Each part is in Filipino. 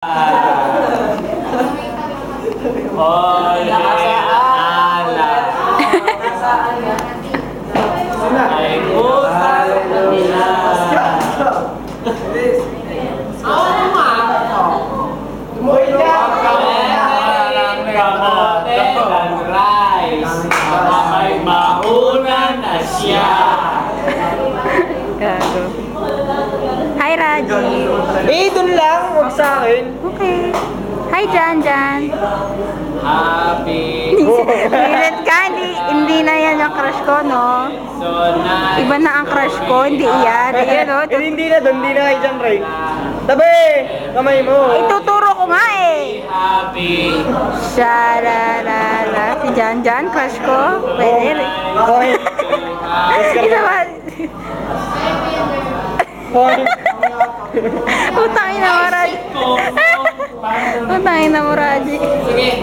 Hoy, ala. Ay, puta. Oo nga. Parang kamote ng rice. May maunan na siya. Gago. Hi, Raji. Dun lang, huwag sa akin. Okay. Hi, Jan. Happy. Pilit ka, hindi na yan ang crush ko, no? So nice. Iba na ang crush ko, hindi yan. Ayan, no? Hindi na doon, hindi na kay John Ray. Tabi! Kamay mo. Ituturo ko nga eh. Happy. Sha-la-la-la. Si Jan, crush ko. Pwede rin. Hoy. Isa ba? Hoy. Utangin na mo, Raji. Utangin na mo, Raji. Sige.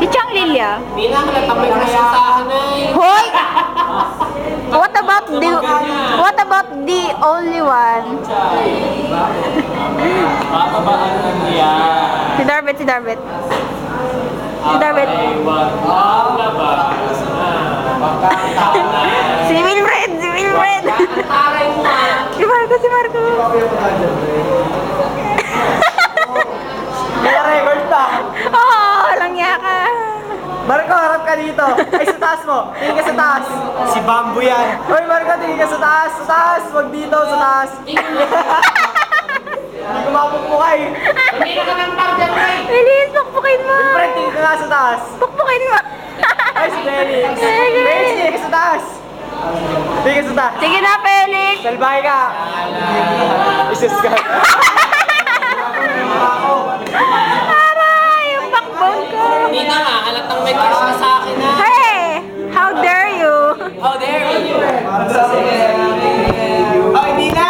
Si Chang Lilia. Hindi na nagtamay ka sa akin ay. Hoy! What about the only one? Bababaan na niya. Si Darbet. Ay, wag ang labas na. Si Wilfred. Taray mo ah. Si Marco. May record pa. Oh, langya ka. Marco, harap ka dito. Ay, sa taas mo. Tingin ka sa taas. Si Bamboo yan. Hoy, Marco, tingin ka sa taas. Sa taas. Huwag dito, sa taas. Hindi ko mapupukay. Hindi na ka ng target right. Bilis, pukpukin mo. Friend, tingin ka nga sa taas. Pukpukin mo. Ay, si Felix. Sige. Felix, tingin ka sa taas. Tingin ka sa taas. Sige na, Felix. Salbahe ka. Isus ka. Aray, yung backbone ko. Hindi na nga, halatang may crush ka sa akin na. Hey, how dare you? How dare you? Oh, hindi na!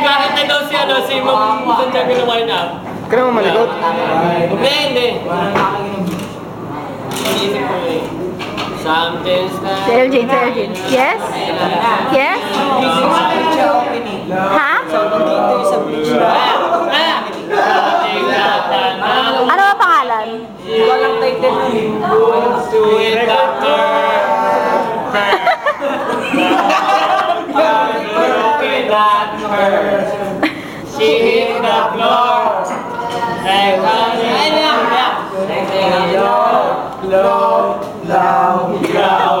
Kahit na daw si Ma'am Santiago ng line up. Kaya mo maligot? Hindi. Inisip ko eh. Something's not... Si Elgin. Yes? Yes? Ha? Ano ba pangalan? Walang title. Do it after. Looking at her. She hit the floor. Hey, honey. Low, low, low, low.